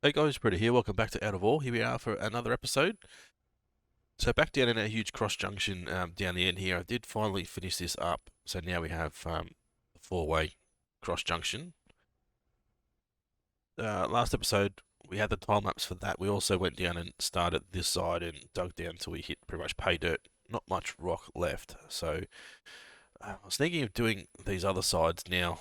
Hey guys, Britto here. Welcome back to outofore. Here we are for another episode. So back down in our huge cross junction down the end here, I did finally finish this up. So now we have a four-way cross junction. Last episode we had the time lapse for that. We also went down and started this side and dug down until we hit pretty much pay dirt. Not much rock left. So I was thinking of doing these other sides now.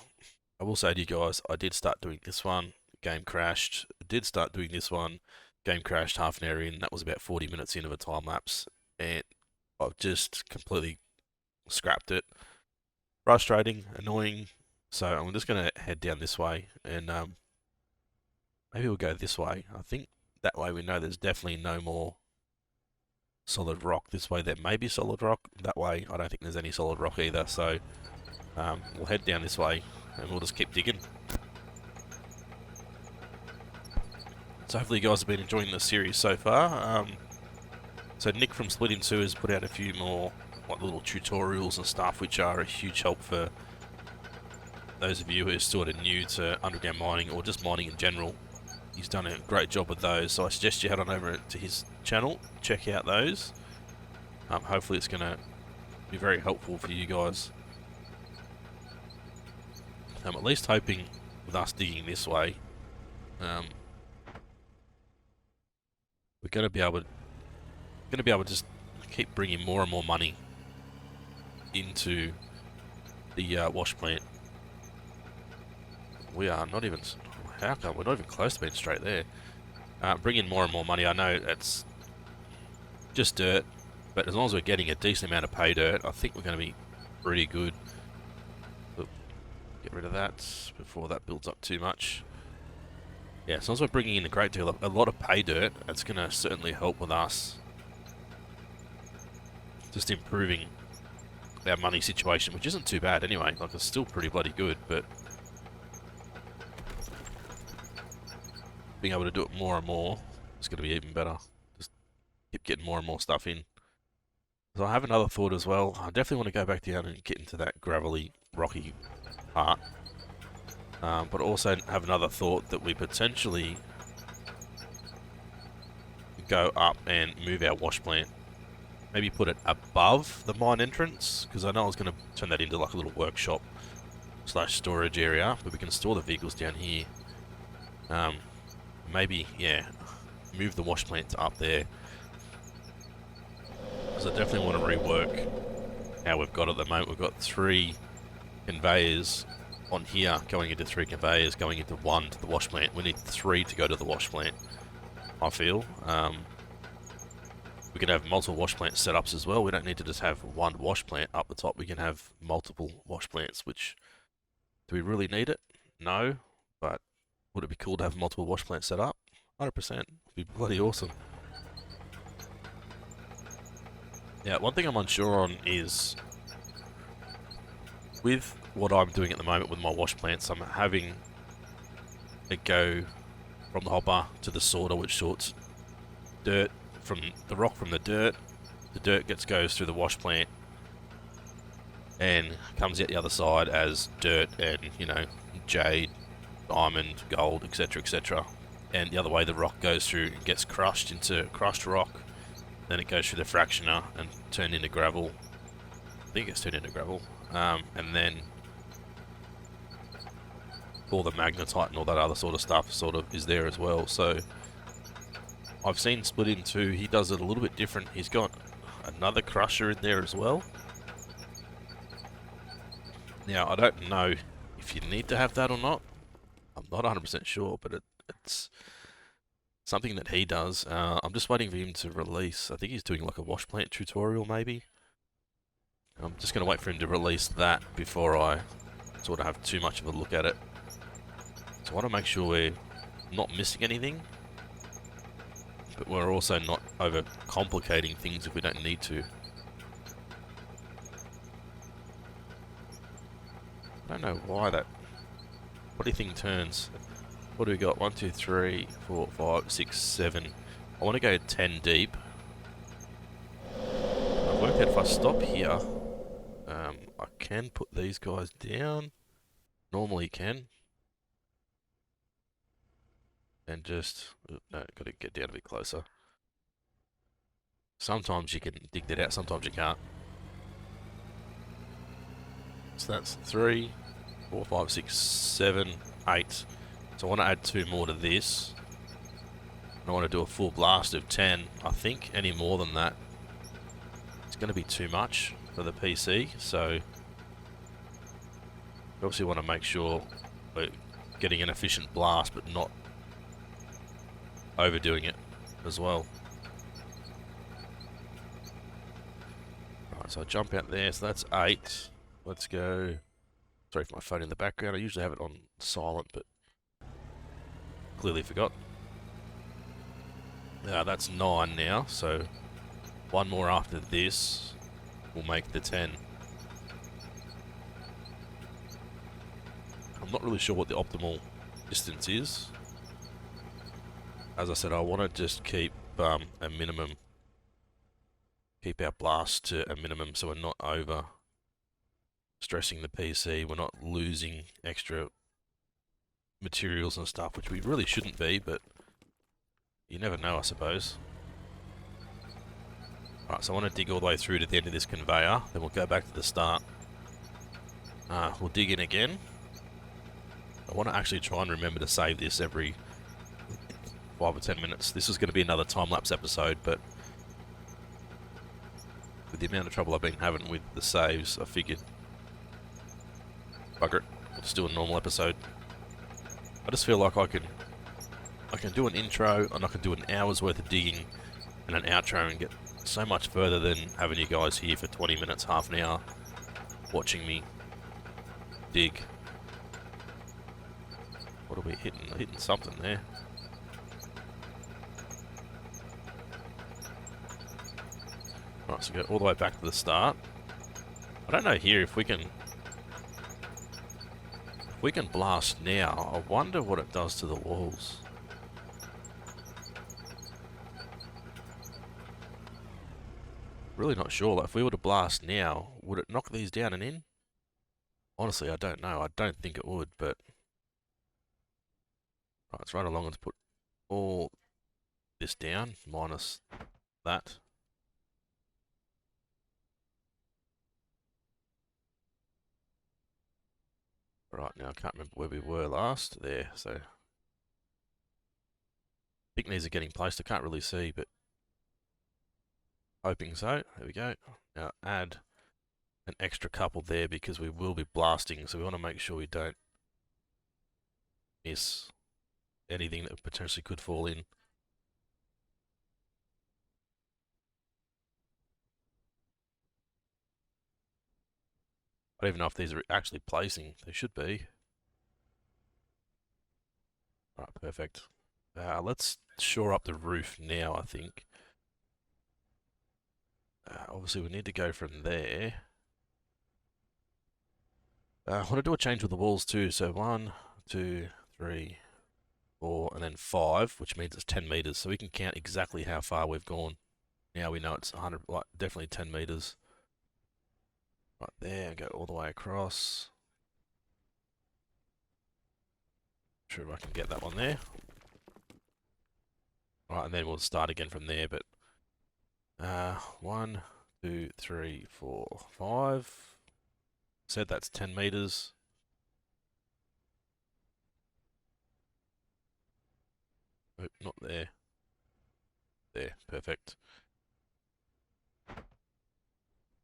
I will say to you guys, I did start doing this one. Game crashed. Did start doing this one. Game crashed half an hour in. That was about 40 minutes in of a time lapse, and I've just completely scrapped it. Frustrating, annoying. So I'm just gonna head down this way, and maybe we'll go this way. I think that way we know there's definitely no more solid rock. This way there may be solid rock. That way I don't think there's any solid rock either. So we'll head down this way, and we'll just keep digging. So hopefully you guys have been enjoying the series so far. So Nick from Split in Two has put out a few more like little tutorials and stuff, which are a huge help for those of you who are sort of new to underground mining or just mining in general. He's done a great job with those, so I suggest you head on over to his channel, check out those. Hopefully it's going to be very helpful for you guys. I'm at least hoping with us digging this way, we're going to be able to just keep bringing more and more money into the wash plant. We are not even. How come we're not even close to being straight there? Bring in more and more money. I know it's just dirt, but as long as we're getting a decent amount of pay dirt, I think we're going to be pretty good. But get rid of that before that builds up too much. Yeah, as long as we're bringing in a lot of pay dirt, it's going to certainly help with us just improving our money situation, which isn't too bad anyway. Like, it's still pretty bloody good, but being able to do it more and more is going to be even better. Just keep getting more and more stuff in. So I have another thought as well. I definitely want to go back down and get into that gravelly, rocky part. But also have another thought that we potentially go up and move our wash plant. Maybe put it above the mine entrance, because I know I was going to turn that into like a little workshop / storage area, but we can store the vehicles down here. Maybe, yeah, move the wash plant to up there, because I definitely want to rework how we've got it at the moment. We've got 3 conveyors on here going into 3 conveyors going into 1 to the wash plant. We need 3 to go to the wash plant, I feel. We can have multiple wash plant setups as well. We don't need to just have 1 wash plant up the top. We can have multiple wash plants, which, do we really need it? No, but would it be cool to have multiple wash plants set up? 100%. It'd be bloody awesome. Yeah, one thing I'm unsure on is, with what I'm doing at the moment with my wash plants, I'm having it go from the hopper to the sorter, which sorts dirt from the rock from the dirt. The dirt goes through the wash plant and comes out the other side as dirt and, you know, jade, diamond, gold, etc, etc. And the other way, the rock goes through and gets crushed into crushed rock. Then it goes through the fractioner and turned into gravel. I think it's turned into gravel. And then all the magnetite and all that other sort of stuff sort of is there as well. So I've seen Split in Two, he does it a little bit different. He's got another crusher in there as well. Now, I don't know if you need to have that or not. I'm not 100% sure, but it's something that he does. I'm just waiting for him to release. I think he's doing like a wash plant tutorial maybe. I'm just going to wait for him to release that before I sort of have too much of a look at it. So I want to make sure we're not missing anything, but we're also not over complicating things if we don't need to. I don't know why that bloody thing turns. What do we got? 1, 2, 3, 4, 5, 6, 7. I want to go 10 deep. I've worked out if I stop here, I can put these guys down. Normally can. and just, no, got to get down a bit closer. Sometimes you can dig that out, sometimes you can't. So that's 3, 4, 5, 6, 7, 8. So I want to add 2 more to this. I want to do a full blast of 10. I think any more than that, it's going to be too much for the PC. So we obviously want to make sure we're getting an efficient blast, but not overdoing it as well. Alright, so I jump out there. So that's 8. Let's go. Sorry for my phone in the background. I usually have it on silent, but clearly forgot. That's 9 now, so 1 more after this will make the 10. I'm not really sure what the optimal distance is. As I said, I want to just keep a minimum, keep our blast to a minimum so we're not over stressing the PC, we're not losing extra materials and stuff, which we really shouldn't be, but you never know, I suppose. Alright, so I want to dig all the way through to the end of this conveyor, then we'll go back to the start. We'll dig in again. I want to actually try and remember to save this every 5 or 10 minutes. This is going to be another time-lapse episode, but with the amount of trouble I've been having with the saves, I figured, bugger it, we'll just do a normal episode. I just feel like I can do an intro and I can do an hour's worth of digging and an outro and get so much further than having you guys here for 20 minutes, half an hour, watching me dig. What are we hitting? Hitting something there. Right, so go all the way back to the start. I don't know here if we can blast now. I wonder what it does to the walls. Really not sure. Like, if we were to blast now, would it knock these down and in? Honestly, I don't know. I don't think it would, but... Right, let's run along and put all this down, minus that. Right, now I can't remember where we were last. There, so... I think these are getting placed. I can't really see, but... Hoping so. There we go. Now add an extra couple there because we will be blasting, so we want to make sure we don't miss anything that potentially could fall in. I don't even know if these are actually placing. They should be. Alright, perfect. Let's shore up the roof now, I think. Obviously, we need to go from there. I want to do a change with the walls too. So 1, 2, 3, 4, and then 5, which means it's 10 meters. So we can count exactly how far we've gone. Now we know it's 100, like definitely 10 meters. Right there, and go all the way across. Sure if I can get that one there. Right, and then we'll start again from there, but 1, 2, 3, 4, 5. Said that's 10 meters. Oh, not there. There, perfect.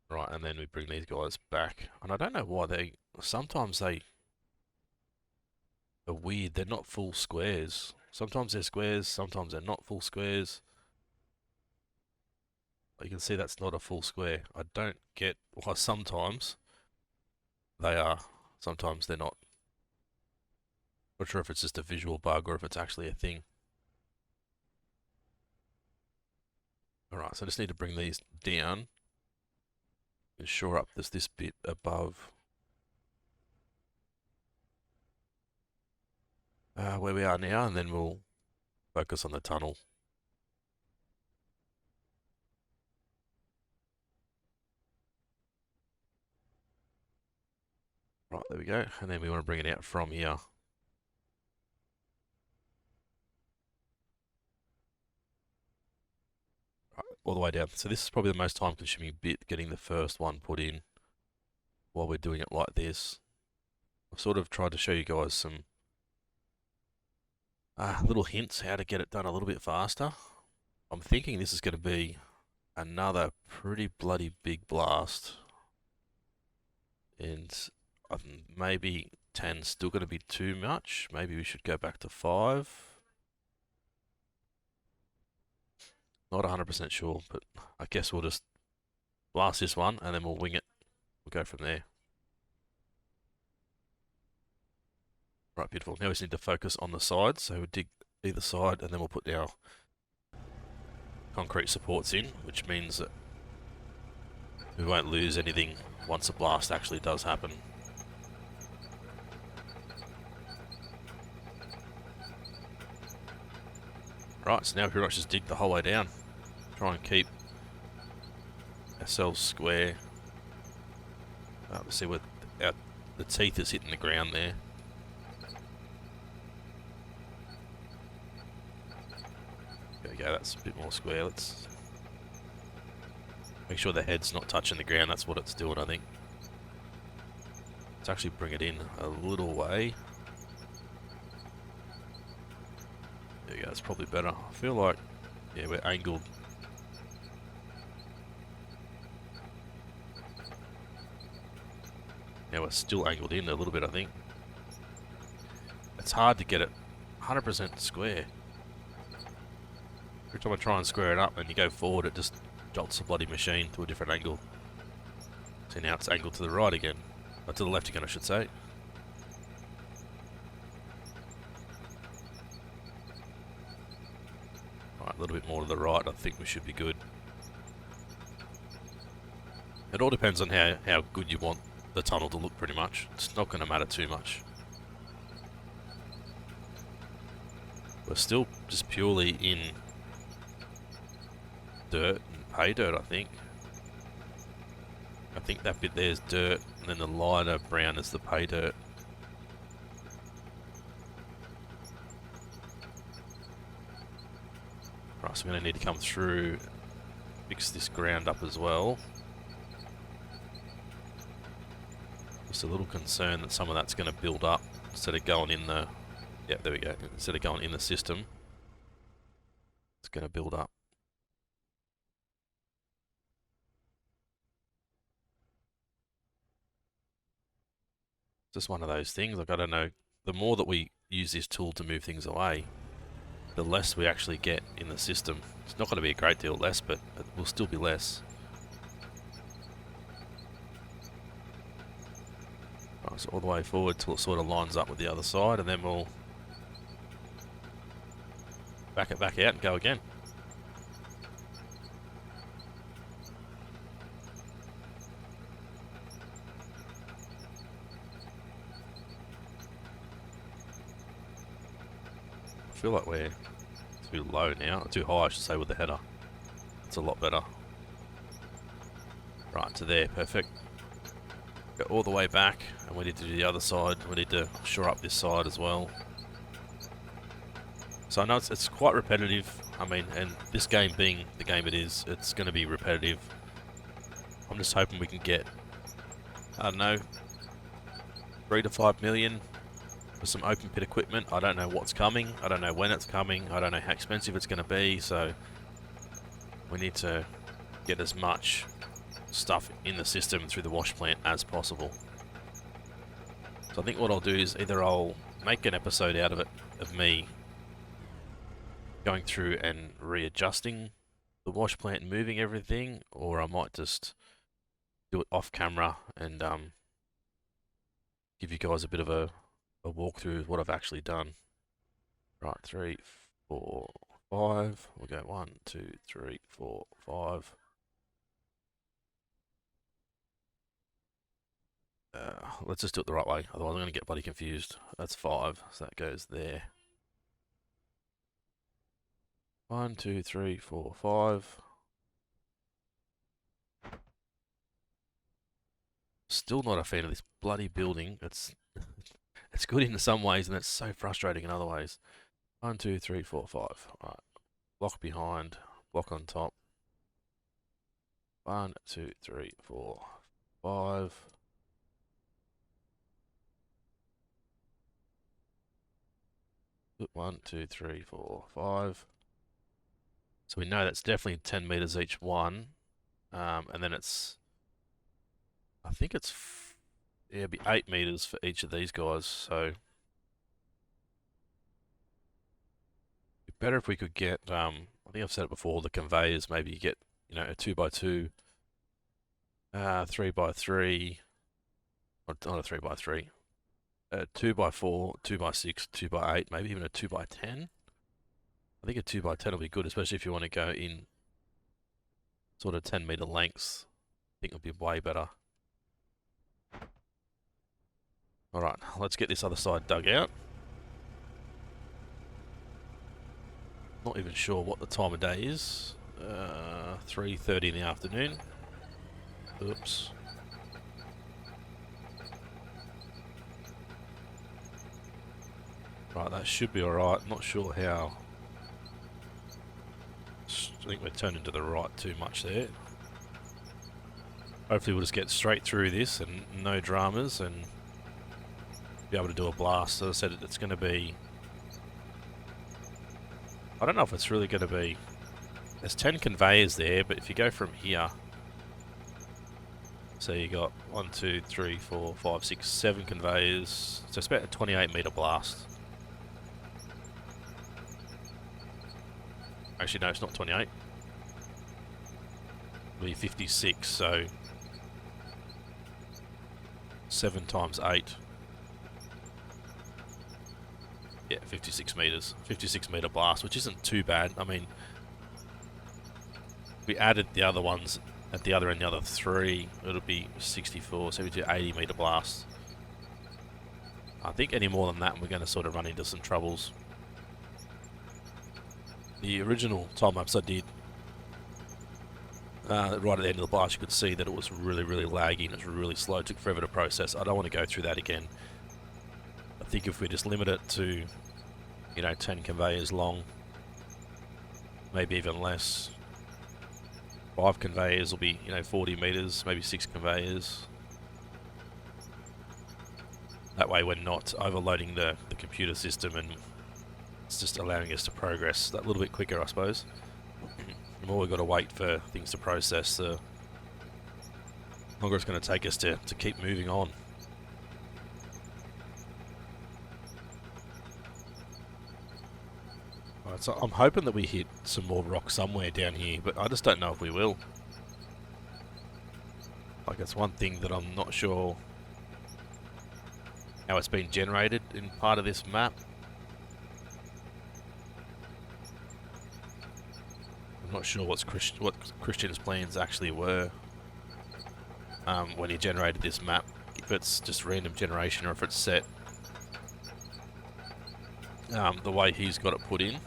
Right, and then we bring these guys back. And I don't know why sometimes they are weird. They're not full squares. Sometimes they're squares, sometimes they're not full squares. You can see that's not a full square. I don't get why sometimes they are, sometimes they're not. Not sure if it's just a visual bug or if it's actually a thing. Alright, so I just need to bring these down and shore up this bit above where we are now, and then we'll focus on the tunnel. Right, there we go. And then we want to bring it out from here. all the way down. So this is probably the most time consuming bit, getting the first one put in while we're doing it like this. I've sort of tried to show you guys some little hints how to get it done a little bit faster. I'm thinking this is going to be another pretty bloody big blast. And maybe 10's still going to be too much. Maybe we should go back to 5. Not 100% sure, but I guess we'll just blast this one and then we'll wing it. We'll go from there. Right, beautiful. Now we just need to focus on the sides. So we'll dig either side and then we'll put our concrete supports in, which means that we won't lose anything once a blast actually does happen. Right, so now we pretty much just dig the whole way down. Try and keep ourselves square. See where the teeth is hitting the ground there. There we go, that's a bit more square. Let's make sure the head's not touching the ground. That's what it's doing, I think. Let's actually bring it in a little way. There we go, that's probably better. I feel like, yeah, we're angled. Now we're still angled in a little bit, I think. It's hard to get it 100% square. Every time I try and square it up and you go forward, it just jolts the bloody machine to a different angle. So now it's angled to the right again. Or to the left again, I should say. Right, a little bit more to the right, I think we should be good. It all depends on how good you want the tunnel to look, pretty much. It's not going to matter too much. We're still just purely in dirt and pay dirt, I think. I think that bit there is dirt, and then the lighter brown is the pay dirt. Right, so we're going to need to come through, fix this ground up as well. Just a little concern that some of that's going to build up instead of going in the... Yeah, there we go. Instead of going in the system, it's going to build up. Just one of those things. Like, I don't know, the more that we use this tool to move things away, the less we actually get in the system. It's not going to be a great deal less, but it will still be less. Right, so all the way forward till it sort of lines up with the other side, and then we'll back it back out and go again. I feel like we're too low now, or too high I should say, with the header. It's a lot better. Right, to there, perfect. Go all the way back, and we need to do the other side. We need to shore up this side as well. So I know it's quite repetitive. I mean, and this game being the game it is, it's going to be repetitive. I'm just hoping we can get, I don't know, 3 to 5 million for some open pit equipment. I don't know what's coming. I don't know when it's coming. I don't know how expensive it's going to be. So we need to get as much stuff in the system through the wash plant as possible. So I think what I'll do is either I'll make an episode out of it, of me going through and readjusting the wash plant and moving everything, or I might just do it off camera and give you guys a bit of a walkthrough of what I've actually done. Right, 3, 4, 5. We'll go 1, 2, 3, 4, 5. Let's just do it the right way, otherwise I'm going to get bloody confused. That's 5, so that goes there. 1, 2, 3, 4, 5. Still not a fan of this bloody building. It's good in some ways, and it's so frustrating in other ways. 1, 2, 3, 4, 5. All right. Block behind, block on top. 1, 2, 3, 4, 5. One, two, three, four, 5. So we know that's definitely 10 meters each one. And then it's, I think it's, yeah, it'd be 8 meters for each of these guys. So it'd be better if we could get, I think I've said it before, the conveyors, maybe you get, you know, a 2x2, 3x3, or not a 3x3, a 2x4, 2x6, 2x8, maybe even a 2x10. I think a 2x10 will be good, especially if you want to go in sort of 10-meter lengths. I think it'll be way better. Alright, let's get this other side dug out. Not even sure what the time of day is. 3:30 in the afternoon. Oops. Right, that should be alright. Not sure how. I think we're turning to the right too much there. Hopefully we'll just get straight through this and no dramas and be able to do a blast. As I said, it's going to be... I don't know if it's really going to be... There's 10 conveyors there, but if you go from here... So you got 1, 2, 3, 4, 5, 6, 7 conveyors. So it's about a 28 meter blast. Actually, no, it's not 28. It'll be 56, so 7 times 8. Yeah, 56 meters. 56 meter blast, which isn't too bad. I mean, we added the other ones at the other end, the other 3. It'll be 64, 72, 80 meter blast. I think any more than that, we're going to sort of run into some troubles. The original time lapse I did, right at the end of the blast, you could see that it was really, really laggy and it was really slow. It took forever to process. I don't want to go through that again. I think if we just limit it to, you know, 10 conveyors long, maybe even less. 5 conveyors will be, you know, 40 meters, maybe 6 conveyors. That way we're not overloading the computer system and it's just allowing us to progress that little bit quicker, I suppose. The more we've got to wait for things to process, the longer it's going to take us to keep moving on. Alright, so I'm hoping that we hit some more rock somewhere down here, but I just don't know if we will. Like, it's one thing that I'm not sure how it's been generated in part of this map. I'm not sure what Christian's plans actually were when he generated this map. If it's just random generation or if it's set the way he's got it put in.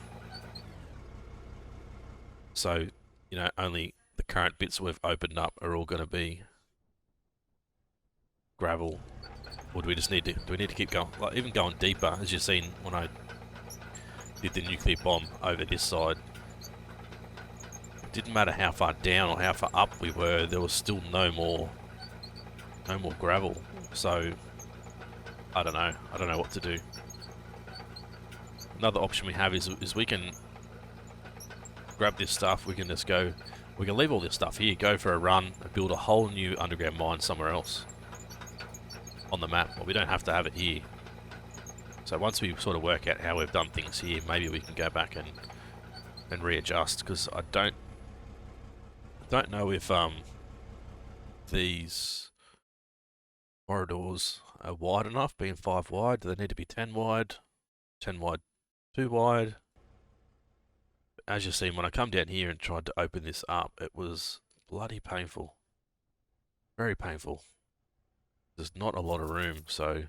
So, you know, only the current bits we've opened up are all going to be gravel. Or do we just need to, do we need to keep going, like even going deeper, as you've seen when I did the nuclear bomb over this side. It didn't matter how far down or how far up we were, there was still no more gravel. So, I don't know what to do. Another option we have is we can grab this stuff, we can just go, we can leave all this stuff here, go for a run, and build a whole new underground mine somewhere else on the map. Well, we don't have to have it here. So once we sort of work out how we've done things here, maybe we can go back and readjust, because I don't know if these corridors are wide enough, being 5 wide. Do they need to be 10 wide? 10 wide, 2 wide? As you've seen, when I come down here and tried to open this up, it was bloody painful. Very painful. There's not a lot of room, so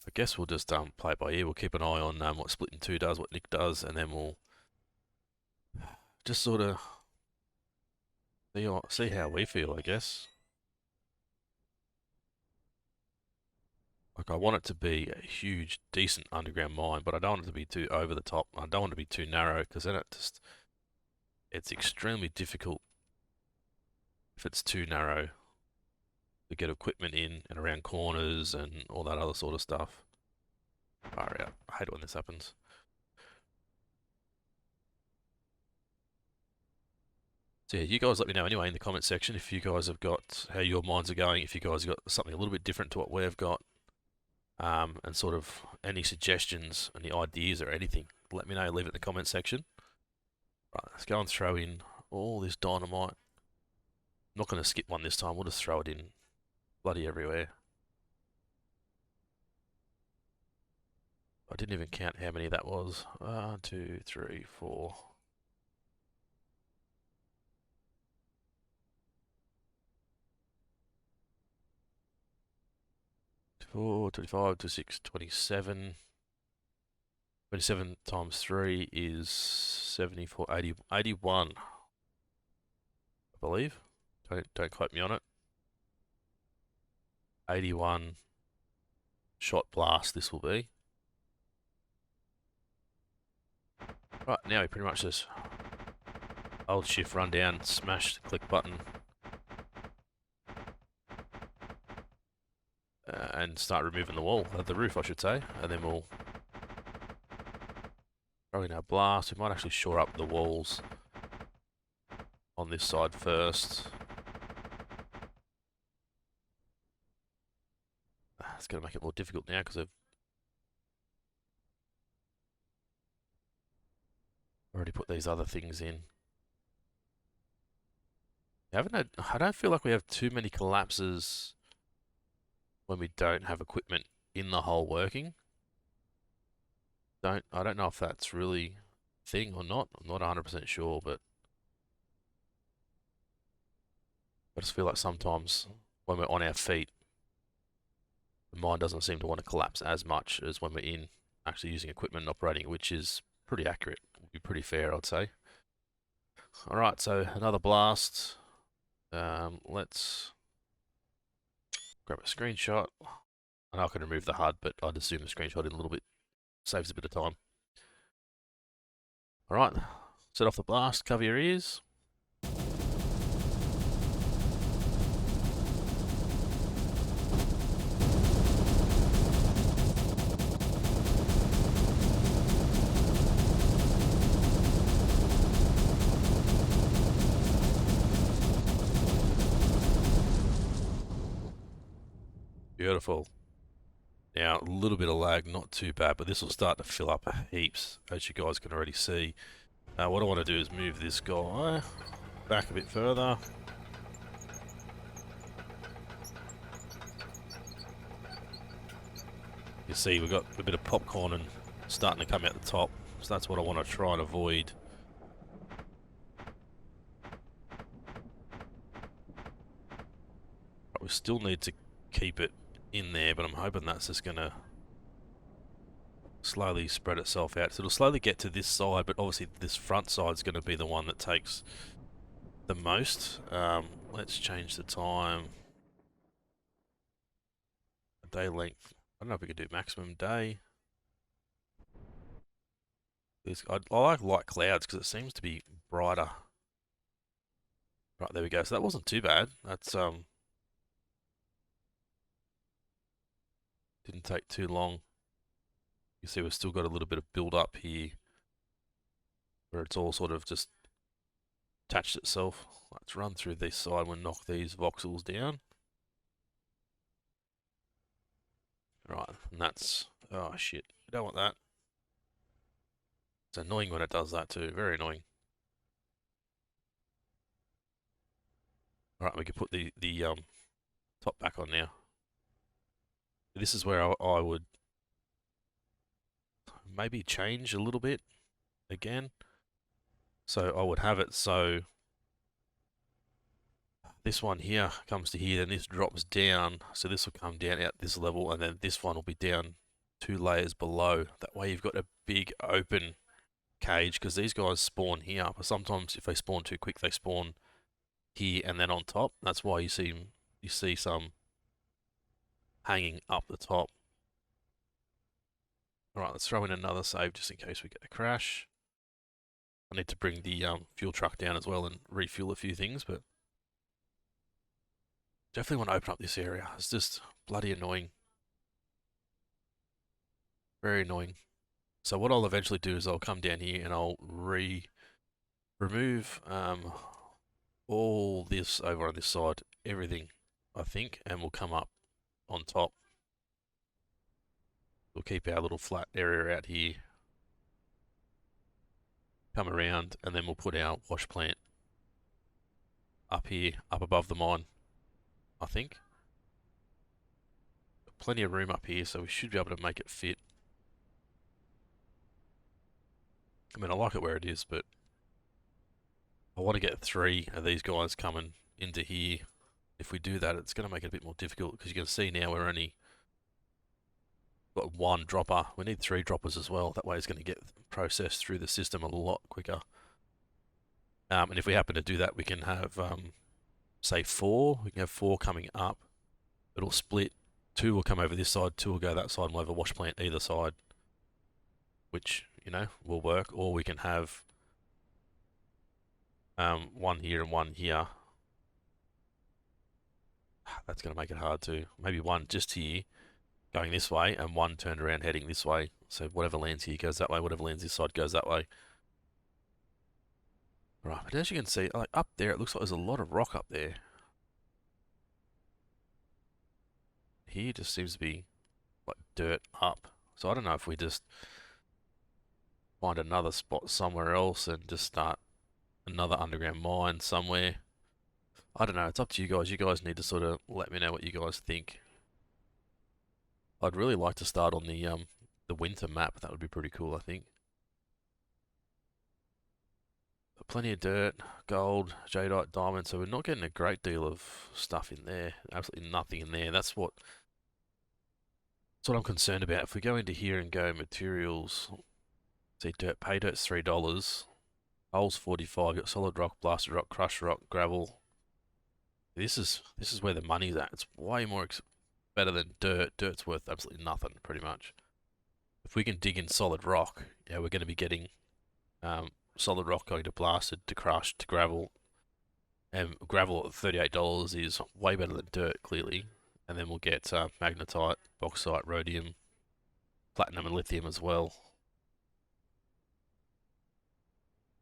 I guess we'll just play it by ear. We'll keep an eye on what Splitting 2 does, what Nick does, and then we'll just sort of see how we feel, I guess. Like, I want it to be a huge, decent underground mine, but I don't want it to be too over the top. I don't want it to be too narrow, because then it's extremely difficult if it's too narrow to get equipment in and around corners and all that other sort of stuff. Far out. I hate it when this happens. So yeah, you guys let me know anyway in the comment section if you guys have got how your minds are going, if you guys have got something a little bit different to what we've got, and sort of any suggestions, any ideas or anything. Let me know, leave it in the comment section. Right, let's go and throw in all this dynamite. I'm not going to skip one this time, we'll just throw it in bloody everywhere. I didn't even count how many that was. 1, 2, 3, 4. 24, 25, 26, 27. 27 times 3 is 74, 80, 81, I believe. Don't quote me on it. 81 shot blast this will be. Right, now we pretty much just hold shift, run down, smash the click button, and start removing the wall, the roof I should say, and then we'll throw in our blast. We might actually shore up the walls on this side first. It's going to make it more difficult now because I've already put these other things in. I don't feel like we have too many collapses when we don't have equipment in the hole working. I don't know if that's really a thing or not. I'm not 100% sure, but I just feel like sometimes when we're on our feet, the mind doesn't seem to want to collapse as much as when we're in actually using equipment and operating, which is pretty accurate. Would be pretty fair, I'd say. All right, so another blast. Let's grab a screenshot. I know I can remove the HUD, but I'd assume the screenshot in a little bit saves a bit of time. All right, set off the blast, cover your ears. Beautiful. Now, a little bit of lag, not too bad, but this will start to fill up heaps, as you guys can already see. What I want to do is move this guy back a bit further. You see we've got a bit of popcorn and starting to come out the top, so that's what I want to try and avoid. But we still need to keep it in there, but I'm hoping that's just going to slowly spread itself out. So it'll slowly get to this side, but obviously this front side is going to be the one that takes the most. Let's change the time. Day length. I don't know if we could do maximum day. I like light clouds because it seems to be brighter. Right, there we go. So that wasn't too bad. That's didn't take too long. You see we've still got a little bit of build up here where it's all sort of just attached itself. Let's run through this side and knock these voxels down. Right, and that's, oh shit, we don't want that. It's annoying when it does that too, very annoying. Alright, we can put the top back on now. This is where I would maybe change a little bit again. So I would have it so this one here comes to here, then this drops down. So this will come down at this level, and then this one will be down 2 layers below. That way you've got a big open cage, because these guys spawn here. But sometimes if they spawn too quick, they spawn here and then on top. That's why you see some hanging up the top. All right, let's throw in another save just in case we get a crash. I need to bring the fuel truck down as well and refuel a few things, but definitely want to open up this area. It's just bloody annoying. Very annoying. So what I'll eventually do is I'll come down here and I'll remove all this over on this side, everything, I think, and we'll come up on top. We'll keep our little flat area out here, come around, and then we'll put our wash plant up here, up above the mine, I think. Plenty of room up here, so we should be able to make it fit. I mean, I like it where it is, but I want to get 3 of these guys coming into here. If we do that, it's going to make it a bit more difficult, because you can see now we're only got 1 dropper. We need 3 droppers as well. That way it's going to get processed through the system a lot quicker. And if we happen to do that, we can have, say 4. We can have 4 coming up. It'll split. 2 will come over this side, 2 will go that side, and we'll have a wash plant either side, which, you know, will work. Or we can have 1 here and 1 here. That's going to make it hard too. Maybe 1 just here, going this way, and 1 turned around heading this way. So whatever lands here goes that way, whatever lands this side goes that way. Right, but as you can see, like up there, it looks like there's a lot of rock up there. Here just seems to be like dirt up. So I don't know if we just find another spot somewhere else and just start another underground mine somewhere. I don't know, it's up to you guys. You guys need to sort of let me know what you guys think. I'd really like to start on the winter map. That would be pretty cool, I think. But plenty of dirt, gold, jadeite, diamond, so we're not getting a great deal of stuff in there. Absolutely nothing in there. That's what I'm concerned about. If we go into here and go materials, see dirt, pay dirt's $3, coal's 45, got solid rock, blasted rock, crushed rock, gravel. This is where the money's at. It's way more better than dirt. Dirt's worth absolutely nothing, pretty much. If we can dig in solid rock, yeah, we're going to be getting solid rock going to blasted, to crushed, to gravel. And gravel at $38 is way better than dirt, clearly. And then we'll get magnetite, bauxite, rhodium, platinum, and lithium as well.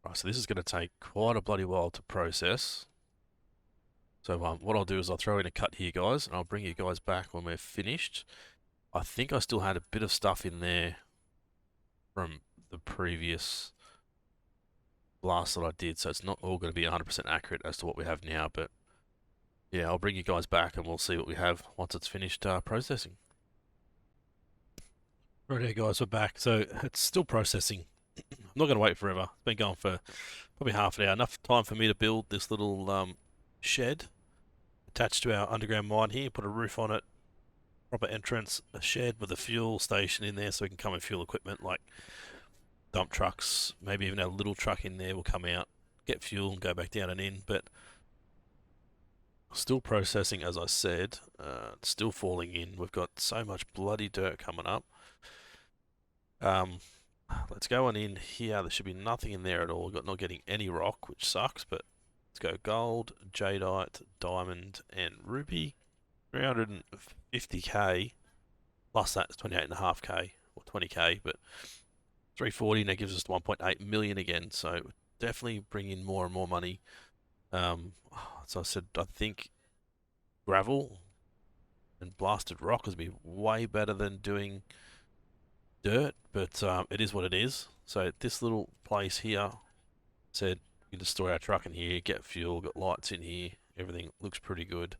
Right, so this is going to take quite a bloody while to process. So what I'll do is I'll throw in a cut here, guys, and I'll bring you guys back when we're finished. I think I still had a bit of stuff in there from the previous blast that I did, so it's not all going to be 100% accurate as to what we have now, but yeah, I'll bring you guys back and we'll see what we have once it's finished processing. Right here, guys, we're back. So it's still processing. I'm not going to wait forever. It's been going for probably half an hour. Enough time for me to build this little shed attached to our underground mine here. Put a roof on it, proper entrance, a shed with a fuel station in there so we can come and fuel equipment like dump trucks, maybe even a little truck in there will come out, get fuel and go back down and in, but still processing, as I said, still falling in. We've got so much bloody dirt coming up. Let's go on in here. There should be nothing in there at all. We're not getting any rock, which sucks, but let's go gold, jadeite, diamond, and ruby. 350k, plus that's 28.5k, or 20k, but 340, and that gives us 1.8 million again, so definitely bring in more and more money. So I said, I think gravel and blasted rock is be way better than doing dirt, but it is what it is. So this little place here said we can just store our truck in here, get fuel, got lights in here, everything looks pretty good.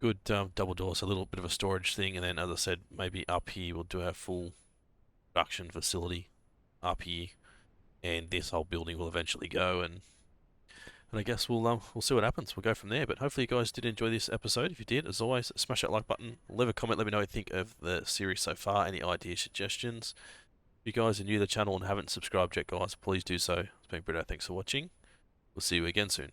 Good double doors, a little bit of a storage thing, and then as I said, maybe up here we'll do our full production facility up here, and this whole building will eventually go, and I guess we'll see what happens. We'll go from there. But hopefully you guys did enjoy this episode. If you did, as always, smash that like button, leave a comment, let me know what you think of the series so far, any ideas, suggestions. If you guys are new to the channel and haven't subscribed yet, guys, please do so. It's been Britto. Thanks for watching. We'll see you again soon.